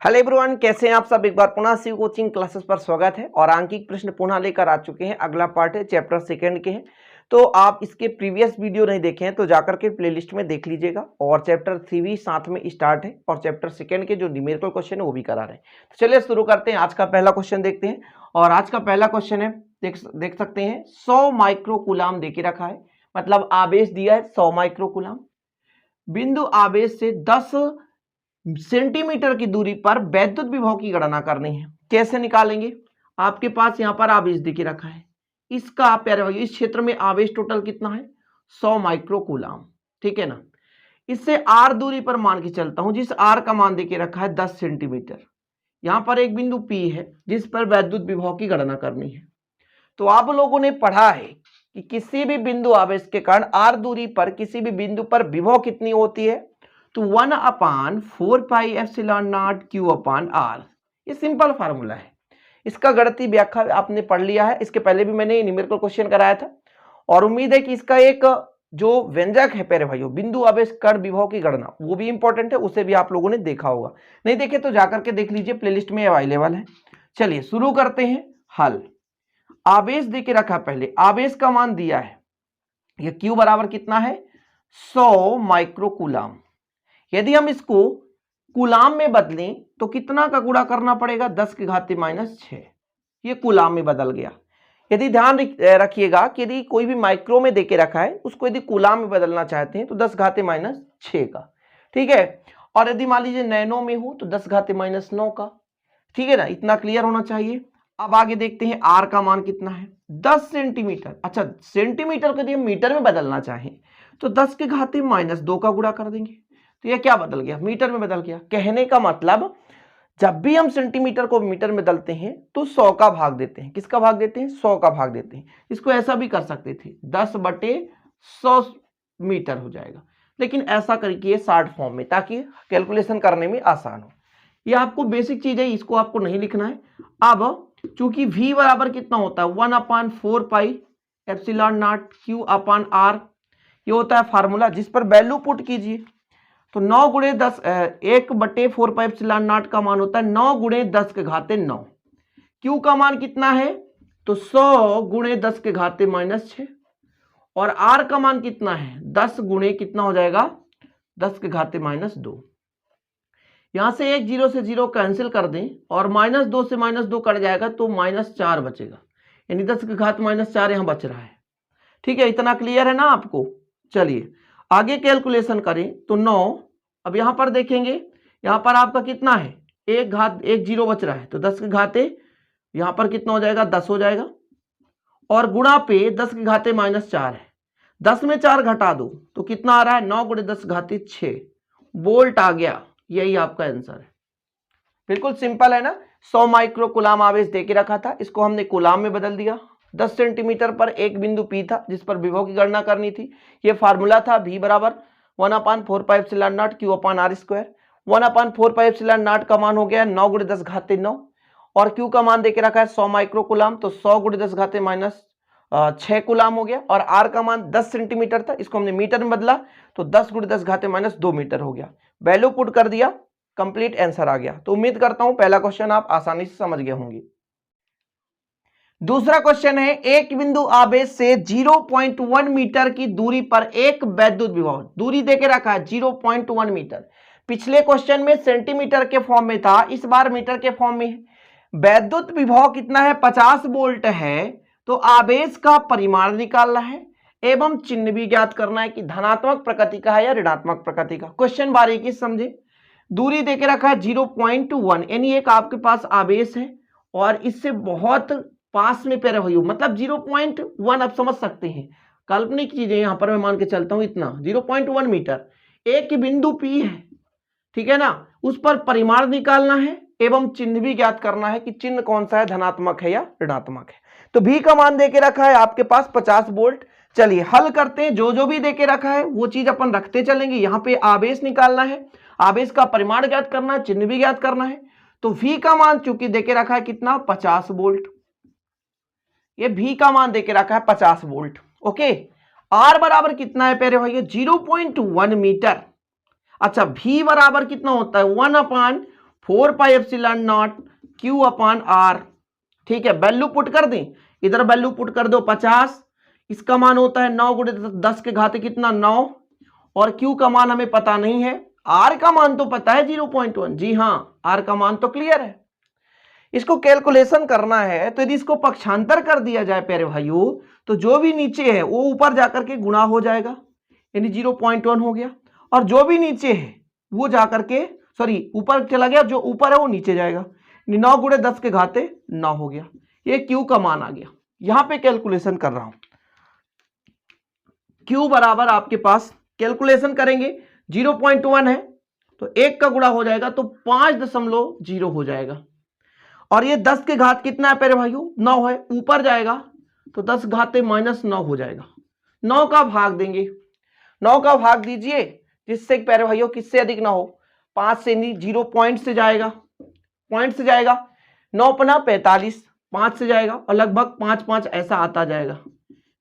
Hello everyone, कैसे हैं आप सब। एक बार पुनः शिव कोचिंग क्लासेस पर स्वागत है और आंकिक प्रश्न पुनः लेकर आ चुके हैं। अगला पार्ट है चैप्टर सेकंड के हैं, तो आप इसके प्रीवियस वीडियो नहीं देखे हैं तो जाकर के प्लेलिस्ट में देख लीजिएगा। और चैप्टर 3 भी साथ में स्टार्ट है और चैप्टर सेकंड के जो न्यूमेरिकल क्वेश्चन है वो भी करा रहे हैं। तो चलिए शुरू करते हैं। आज का पहला क्वेश्चन देखते हैं और आज का पहला क्वेश्चन है, देख सकते हैं 100 माइक्रोकूलाम देके रखा है, मतलब आवेश दिया है 100 माइक्रोकूलाम। बिंदु आवेश से 10 सेंटीमीटर की दूरी पर वैद्युत विभव की गणना करनी है। कैसे निकालेंगे? आपके पास यहां पर आवेश दिख रखा है, इसका प्यारे भाई इस क्षेत्र में आवेश टोटल कितना है? 100 माइक्रोकूलाम, ठीक है ना। इससे आर दूरी पर मान के चलता हूं, जिस आर का मान देके रखा है 10 सेंटीमीटर। यहां पर एक बिंदु पी है जिस पर वैद्युत विभव की गणना करनी है। तो आप लोगों ने पढ़ा है कि किसी भी बिंदु आवेश के कारण आर दूरी पर किसी भी बिंदु पर विभव कितनी होती है? तो 1/4 pi epsilon naught q upon r. ये सिंपल फार्मूला है, इसका गणितीय व्याख्या आपने पढ़ लिया है। इसके पहले भी मैंने न्यूमेरिकल क्वेश्चन कराया था और उम्मीद है कि इसका एक जो व्यंजक है प्यारे भाइयों, बिंदु आवेश कण विभव की गणना, वो भी इंपॉर्टेंट है, उसे भी आप लोगों ने देखा होगा। नहीं देखे तो जाकर के देख लीजिए, प्लेलिस्ट में अवेलेबल है। चलिए शुरू करते हैं हल। आवेश देके रखा, पहले आवेश का मान दिया है, ये क्यू बराबर कितना है? 100 माइक्रोकूलाम। यदि हम इसको कूलाम में बदलें तो कितना का गुणा करना पड़ेगा? 10 की घात -6। ये कूलाम में बदल गया। यदि ध्यान रखिएगा कि यदि कोई भी माइक्रो में देके रखा है, उसको यदि कूलाम में बदलना चाहते हैं तो 10 घात -6 का, ठीक है। और यदि मान लीजिए नैनो में हो तो 10 घात -9 का, ठीक है ना। इतना क्लियर होना चाहिए। अब आगे देखते हैं आर का मान कितना है? 10 सेंटीमीटर। अच्छा, सेंटीमीटर को यदि हम मीटर में बदलना चाहें तो 10 के घात -2 का गुणा कर देंगे, तो ये क्या बदल गया? मीटर में बदल गया। कहने का मतलब जब भी हम सेंटीमीटर को मीटर में बदलते हैं तो 100 का भाग देते हैं। किसका भाग देते हैं? 100 का भाग देते हैं। इसको ऐसा भी कर सकते थे, 10/100 मीटर हो जाएगा, लेकिन ऐसा करके शॉर्ट फॉर्म में, ताकि कैलकुलेशन करने में आसान हो। ये आपको बेसिक चीज है, इसको आपको नहीं लिखना है। अब चूंकि v बराबर कितना होता है? 1/4 pi epsilon naught q upon r, ये होता है फार्मूला, जिस पर वैल्यू पुट कीजिए तो 9 × 10 1/4 पाई एप्सिलॉन नॉट का मान होता है 9 × 10 के घाते 9। क्यू का मान कितना है? तो 100 × 10 के घाते -6। और आर का मान कितना है? 10 गुणे कितना हो जाएगा? 10 के घाते -2। यहां से एक 0 से 0 कैंसिल कर दें और -2 से -2 कट जाएगा तो -4 बचेगा, यानी 10 के घात -4 यहां बच रहा है, ठीक है। इतना क्लियर है ना आपको? चलिए आगे कैलकुलेशन करें तो 9। अब यहां पर देखेंगे, यहां पर आपका कितना है? एक 0 बच रहा है, तो 10 के घाते यहां पर कितना हो जाएगा? 10 हो जाएगा। और गुणा पे 10 के घाते -4 है, 10 में 4 घटा दो तो कितना आ रहा है? 9 × 10 घाते 6 वोल्ट आ गया। यही आपका आंसर है। बिल्कुल सिंपल है ना। 100 माइक्रोकूलाम आवेश देके रखा था, इसको हमने कूलाम में बदल दिया। 10 सेंटीमीटर पर एक बिंदु पी था जिस पर विभव की गणना करनी थी। ये फार्मूला था v बराबर 1/4 pi epsilon naught q upon r square. 1/4 pi epsilon naught का मान हो गया 9 × 10 घाते 9 और क्यू का मान देके रखा है 100 माइक्रोकूलाम, तो 100 × 10 घाते -6 कूलाम हो गया। और आर का मान 10 सेंटीमीटर था, इसको हमने मीटर में बदला तो 10 × 10 घाते -2 मीटर हो गया। वैल्यू पुट कर दिया, कंप्लीट आंसर आ गया। तो उम्मीद करता हूं पहला क्वेश्चन आप आसानी से समझ गए होंगे। दूसरा क्वेश्चन है, एक बिंदु आवेश से 0.1 मीटर की दूरी पर एक वैद्युत विभव, दूरी देके रखा है 0.1 मीटर। पिछले क्वेश्चन में सेंटीमीटर के फॉर्म में था, इस बार मीटर के फॉर्म में है। वैद्युत विभव कितना है? 50 वोल्ट है। तो आवेश का परिमाण निकालना है एवं चिन्ह भी ज्ञात करना है कि धनात्मक प्रकृति का है या ऋणात्मक प्रकृति का। क्वेश्चन बारीकी से समझे। दूरी देके रखा है 0.1, यानी एक आपके पास आवेश है और इससे बहुत पास में पैर हुई, मतलब 0.1 आप समझ सकते हैं, काल्पनिक चीजें यहां पर मैं मान के चलता हूं इतना 0.1 मीटर एक बिंदु पी है, ठीक है ना। उस पर परिमाण निकालना है एवं चिन्ह भी ज्ञात करना है कि चिन्ह कौन सा है, धनात्मक है या ऋणात्मक है। तो भी का मान देके रखा है आपके पास 50 वोल्ट। चलिए हल करते हैं। जो जो भी देके रखा है वो चीज अपन रखते चलेंगे। यहाँ पे आवेश निकालना है, आवेश का परिमाण ज्ञात करना है, चिन्ह भी ज्ञात करना है। तो V का मान चूंकि देके रखा है कितना? 50 वोल्ट। ये V का मान देके रखा है 50 वोल्ट। ओके, R बराबर कितना है प्यारे भाइयों? 0.1 मीटर। अच्छा, V बराबर कितना होता है? 1/4 4 पाई epsilon not Q upon R। ठीक है, वैल्यू पुट कर दें, इधर वैल्यू पुट कर दो 50, इसका मान होता है 9 गुणे 10 के घाते कितना 9, और Q का मान हमें पता नहीं है, R का मान तो पता है 0.1। जी हाँ, R का मान तो क्लियर है। इसको कैलकुलेशन करना है तो यदि इसको पक्षांतर कर दिया जाए प्यारे भाइयों, तो जो भी नीचे है वो ऊपर जाकर के गुणा हो जाएगा, यानी 0.1 हो गया, और जो भी नीचे है वो जाकर के ऊपर चला गया, जो ऊपर है वो नीचे जाएगा, 9 गुणे 10 के घाते 9 हो गया। ये Q का मान आ गया। यहां पे कैलकुलेशन कर रहा हूं, Q बराबर आपके पास कैलकुलेशन करेंगे 0.1 है तो 1 का गुणा हो जाएगा तो 5.0 हो जाएगा, और ये 10 के घात कितना है प्यारे भाइयों 9 है, ऊपर जाएगा तो 10 घाते -9 हो जाएगा। 9 का भाग देंगे, 9 का भाग दीजिए जिससे प्यारे भाइयों किससे अधिक ना हो, 5 से नहीं, 0 पॉइंट से जाएगा, पॉइंट से जाएगा, 9 पना 45, 5 से जाएगा और लगभग 5 5 ऐसा आता जाएगा,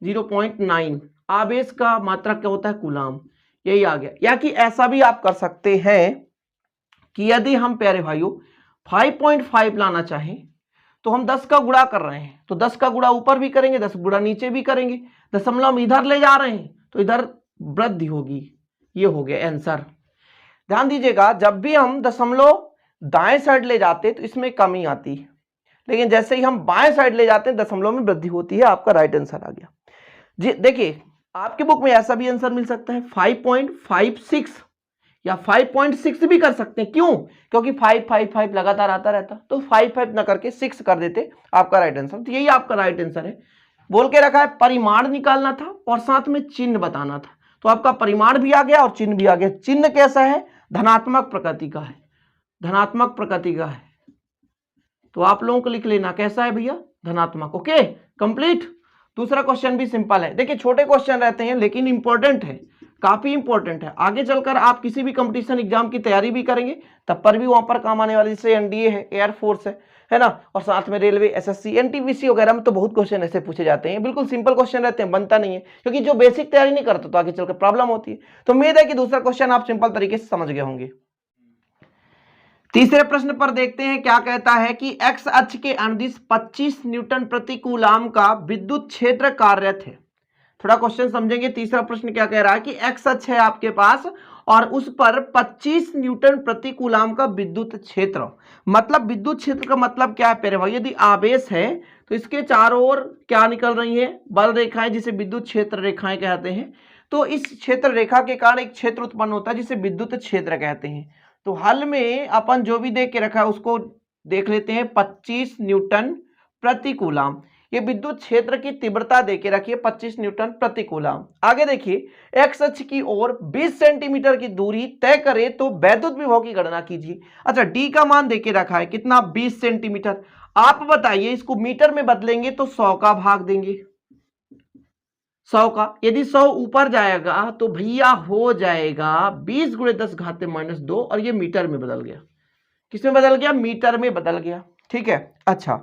0.9। आवेश का मात्रक क्या होता है कूलाम, यही आ गया। या कि ऐसा भी आप कर सकते हैं कि यदि हम प्यारे भाइयों 5.5 लाना चाहें तो हम 10 का गुणा कर रहे हैं तो 10 का गुणा ऊपर भी करेंगे, 10 गुणा नीचे भी करेंगे, दशमलव हम इधर ले जा रहे हैं तो इधर वृद्धि होगी। ये हो गया आंसर। ध्यान दीजिएगा, जब भी हम दशमलव दाएं साइड ले जाते हैं तो इसमें कमी आती है, लेकिन जैसे ही हम बाएं साइड ले जाते हैं दशमलव में वृद्धि होती है। आपका राइट आंसर आ गया जी। देखिए आपके बुक में ऐसा भी आंसर मिल सकता है 5.56 या 5.6 भी कर सकते हैं। क्यों? क्योंकि 5 लगातार आता रहता, तो 5 ना करके 6 कर देते, आपका राइट आंसर। तो यही आपका राइट आंसर है। बोल के रखा है परिमाण निकालना था और साथ में चिन्ह बताना था, तो आपका परिमाण भी आ गया और चिन्ह भी आ गया। चिन्ह कैसा है? धनात्मक प्रकृति का है, धनात्मक प्रकृति का है, तो आप लोगों को लिख लेना कैसा है भैया, धनात्मक। Okay, complete. दूसरा क्वेश्चन भी सिंपल है। देखिए छोटे क्वेश्चन रहते हैं लेकिन इंपॉर्टेंट है, काफी इंपॉर्टेंट है। आगे चलकर आप किसी भी कंपटीशन एग्जाम की तैयारी भी करेंगे तब पर भी वहां पर काम आने वाले, जैसे एनडीए है, एयरफोर्स है ना, और साथ में रेलवे, एसएससी, एनटीपीसी वगैरह में तो बहुत क्वेश्चन ऐसे पूछे जाते हैं। बिल्कुल सिंपल क्वेश्चन रहते हैं, बनता नहीं है, क्योंकि जो बेसिक तैयारी नहीं करता तो आगे चलकर प्रॉब्लम होती है। तो उम्मीद है कि दूसरा क्वेश्चन आप सिंपल तरीके से समझ गए होंगे। तीसरे प्रश्न पर देखते हैं क्या कहता है कि एक्स अक्ष के अनुदिश 25 न्यूटन प्रति कूलाम का विद्युत क्षेत्र कार्यरत है। थोड़ा क्वेश्चन समझेंगे। तीसरा प्रश्न क्या कह रहा है कि एक्स अक्ष है आपके पास और उस पर 25 न्यूटन प्रति कूलाम का विद्युत क्षेत्र, मतलब विद्युत क्षेत्र का मतलब क्या है प्यारे भाई, यदि आवेश है तो इसके चारों ओर क्या निकल रही है, बल रेखाएं, जिसे विद्युत क्षेत्र रेखाएं कहते हैं। तो इस क्षेत्र रेखा के कारण एक क्षेत्र उत्पन्न होता है जिसे विद्युत क्षेत्र कहते हैं। तो हल में अपन जो भी देख के रखा है उसको देख लेते हैं। 25 न्यूटन प्रति कूलाम, ये विद्युत क्षेत्र की तीव्रता देके रखिए 25 न्यूटन प्रति कूलाम। आगे देखिए एक्स अक्ष की ओर 20 सेंटीमीटर की दूरी तय करे तो वैद्युत विभव की गणना कीजिए। अच्छा, डी का मान देके रखा है कितना, 20 सेंटीमीटर। आप बताइए इसको मीटर में बदलेंगे तो 100 का भाग देंगे, 100 का। यदि 100 ऊपर जाएगा तो भैया हो जाएगा 20 गुणे 10 घाते -2, और ये मीटर में बदल गया। किसमें बदल गया? मीटर में बदल गया। ठीक है। अच्छा,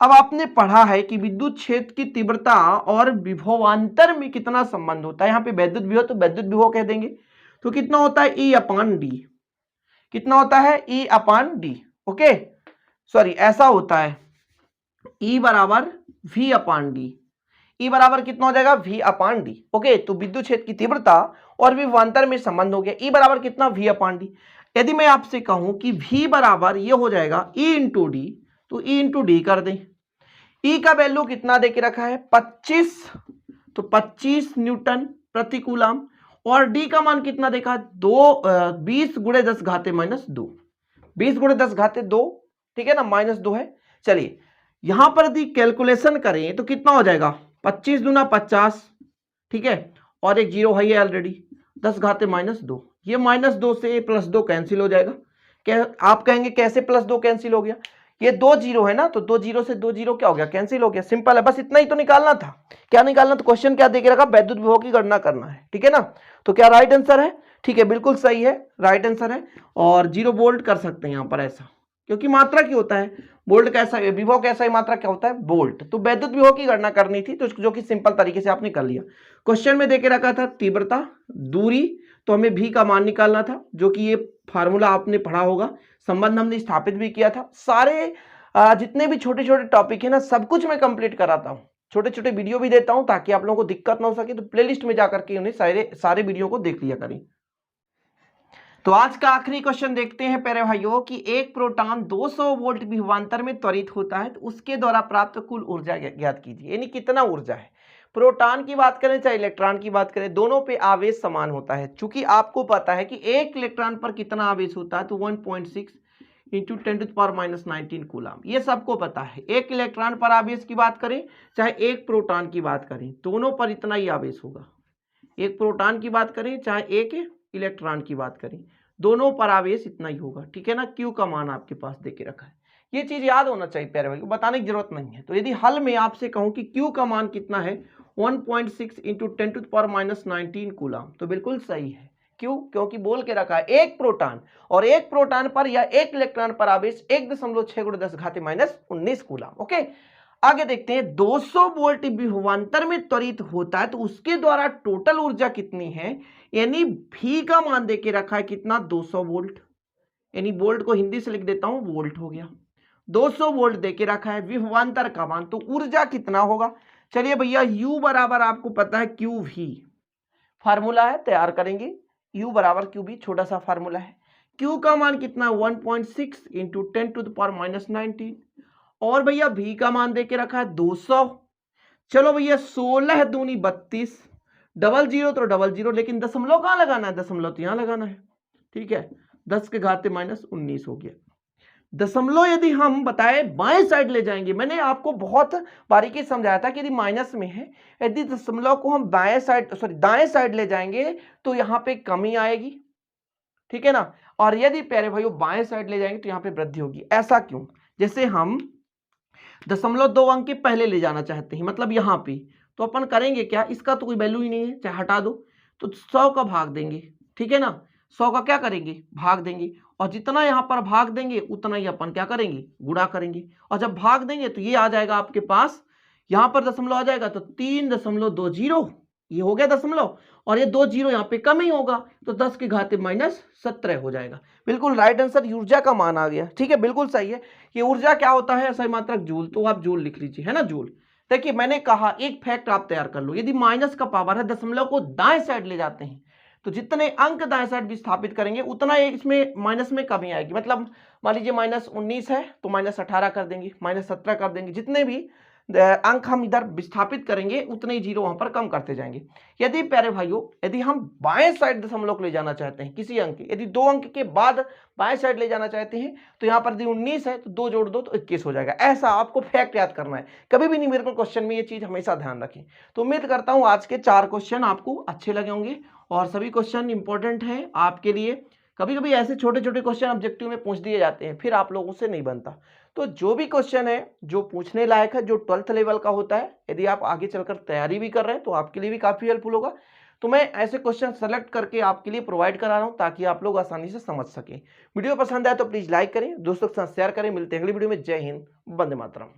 अब आपने पढ़ा है कि विद्युत क्षेत्र की तीव्रता और विभवांतर में कितना संबंध होता है। यहाँ पे वैद्युत विभव तो वैद्युत विभव कह देंगे, तो कितना होता है E/D। कितना होता है? E/D। ओके, सॉरी ऐसा होता है E बराबर V/D। E बराबर कितना हो जाएगा? V/D। ओके, तो विद्युत क्षेत्र की तीव्रता और विभवांतर में संबंध हो गया। E बराबर कितना? V/D। यदि मैं आपसे कहूं कि V बराबर ये हो जाएगा E/D, तो E/D कर दें। E का वैल्यू कितना देके रखा है? 25, तो 25 न्यूटन प्रति कूलाम, और D का मान कितना देखा? 20 गुणे 10 घाते -2, 20 गुणे 10 घाते 2, ठीक है ना, -2 है। चलिए यहां पर यदि कैलकुलेशन करें तो कितना हो जाएगा? 25 दूना 50, ठीक है, और एक जीरो है ऑलरेडी, 10 घाते -2। ये -2 से +2 कैंसिल हो जाएगा। क्या आप कहेंगे कैसे +2 कैंसिल हो गया? ये 2 जीरो है ना, तो 2 जीरो से 2 जीरो क्या हो गया? कैंसिल हो गया। सिंपल है, बस इतना ही तो निकालना था। क्या निकालना? तो क्वेश्चन क्या देके रखा? वैद्युत विभव की गणना करना है, ठीक है ना। तो क्या राइट आंसर है? ठीक है, बिल्कुल सही है, राइट आंसर है। और 0 बोल्ट कर सकते हैं यहाँ पर ऐसा, क्योंकि मात्रा की होता है। बोल्ट कैसा है? विभव कैसा है? मात्रा क्या होता है? बोल्ट। तो वैद्युत विभव की गणना करनी थी, तो जो कि सिंपल तरीके से आपने कर लिया। क्वेश्चन में देके रखा था तीव्रता, दूरी, तो हमें भी का मान निकालना था, जो कि ये फार्मूला आपने पढ़ा होगा, संबंध हमने स्थापित भी किया था। सारे जितने भी छोटे छोटे टॉपिक है ना, सब कुछ मैं कंप्लीट कराता हूँ, छोटे छोटे वीडियो भी देता हूँ ताकि आप लोगों को दिक्कत ना हो सके। तो प्लेलिस्ट में जाकर के उन्हें सारे वीडियो को देख लिया करें। तो आज का आखिरी क्वेश्चन देखते हैं प्यारे भाइयों कि एक प्रोटॉन 200 वोल्ट विभवांतर में त्वरित होता है तो उसके द्वारा प्राप्त कुल ऊर्जा ज्ञात कीजिए। यानी कितना ऊर्जा है। प्रोटॉन की बात करें चाहे इलेक्ट्रॉन की बात करें, दोनों पे आवेश समान होता है। चूंकि आपको पता है कि एक इलेक्ट्रॉन पर कितना आवेश होता है, तो 1.6 इंटू 10⁻⁻19 कूलम, ये सबको पता है। एक इलेक्ट्रॉन पर आवेश की बात करें चाहे एक प्रोटॉन की बात करें, दोनों पर इतना ही आवेश होगा। एक प्रोटॉन की बात करें चाहे एक इलेक्ट्रॉन की बात करें, दोनों पर आवेश इतना ही होगा। ठीक है ना। क्यू का मान आपके पास देके रखा है, ये चीज याद होना चाहिए प्यारे भाई, बताने की जरूरत नहीं है। तो यदि हल में आपसे कहूं कि क्यू का मान कितना है, 1.6 इंटू 10⁻⁻19 कूलम, तो बिल्कुल सही है। क्यों? क्योंकि बोल के रखा है एक प्रोटॉन, और एक प्रोटॉन पर या एक इलेक्ट्रॉन पर आवेश 1.6×10⁻⁻19 कूलम। ओके, आगे देखते हैं। 200 वोल्ट विभवांतर में त्वरित होता है तो उसके द्वारा टोटल ऊर्जा कितनी है। यानी भी का मान देके रखा है कितना, 200 वोल्ट। यानी वोल्ट को हिंदी से लिख देता हूं, वोल्ट हो गया। 200 वोल्ट देके रखा है, विभवांतर का मान, तो ऊर्जा कितना होगा। चलिए भैया, U बराबर आपको पता है क्यू भी, फार्मूला है, तैयार करेंगे। U बराबर क्यू भी, छोटा सा फार्मूला है। Q का मान कितना, 1.6 इंटू 10⁻⁻19, और भैया भी का मान देके रखा है 200। चलो भैया, 16 दूनी 32, डबल जीरो तो डबल जीरो, लेकिन दशमलव कहां लगाना है, दशमलव तो यहां लगाना है। ठीक है, 10⁻⁻19 हो गया। दशमलव यदि हम बताए बाएं साइड ले जाएंगे, मैंने आपको बहुत बारीकी समझाया था कि यदि माइनस में है, यदि दशमलव को हम बाएं साइड दाएं साइड ले जाएंगे तो यहां पे कमी आएगी। ठीक है ना। और यदि प्यारे भाइयों बाएं साइड ले जाएंगे तो यहां पे वृद्धि होगी। ऐसा क्यों? जैसे हम 0.2 अंक के पहले ले जाना चाहते हैं, मतलब यहां पे, तो अपन करेंगे क्या, इसका तो कोई वैल्यू ही नहीं है, चाहे हटा दो, तो 100 का भाग देंगे। ठीक है ना, 100 का क्या करेंगे, भाग देंगे, और जितना यहां पर भाग देंगे उतना ही अपन क्या करेंगे, गुणा करेंगे। और जब भाग देंगे तो ये आ जाएगा आपके पास, यहां पर दशमलव आ जाएगा तो 3.20, ये हो गया दशमलव, और ये 2 जीरो यहाँ पे कम ही होगा, तो 10⁻⁻17 हो जाएगा। बिल्कुल राइट आंसर, ऊर्जा का मान आ गया। ठीक है, बिल्कुल सही है। ये ऊर्जा क्या होता है, सही मात्रक जूल, तो आप जूल लिख लीजिए, है ना, जूल। देखिए मैंने कहा एक फैक्ट आप तैयार कर लो, यदि माइनस का पावर है, दशमलव को दाएं साइड ले जाते हैं, तो जितने अंक दाएं साइड विस्थापित करेंगे उतना इसमें माइनस में कमी आएगी। मतलब मान लीजिए -19 है तो -18 कर देंगे, -17 कर देंगे, जितने भी अंक हम इधर विस्थापित करेंगे उतने ही जीरो वहां पर कम करते जाएंगे। यदि प्यारे भाइयों, यदि हम बाएं साइड दशमलव को ले जाना चाहते हैं किसी अंक के, यदि 2 अंक के बाद बाएं साइड ले जाना चाहते हैं, तो यहाँ पर यदि 19 है तो 2 जोड़ दो तो 21 हो जाएगा। ऐसा आपको फैक्ट याद करना है, कभी भी न्यूमेरिकल क्वेश्चन में ये चीज हमेशा ध्यान रखें। तो उम्मीद करता हूं आज के 4 क्वेश्चन आपको अच्छे लगे होंगे, और सभी क्वेश्चन इंपॉर्टेंट हैं आपके लिए। कभी कभी ऐसे छोटे छोटे क्वेश्चन ऑब्जेक्टिव में पूछ दिए जाते हैं, फिर आप लोगों से नहीं बनता। तो जो भी क्वेश्चन है जो पूछने लायक है, जो 12th लेवल का होता है, यदि आप आगे चलकर तैयारी भी कर रहे हैं तो आपके लिए भी काफी हेल्पफुल होगा। तो मैं ऐसे क्वेश्चन सेलेक्ट करके आपके लिए प्रोवाइड करा रहा हूं ताकि आप लोग आसानी से समझ सकें। वीडियो पसंद आए तो प्लीज लाइक करें, दोस्तों के साथ शेयर करें। मिलते हैं अगली वीडियो में। जय हिंद, वंदे मातरम।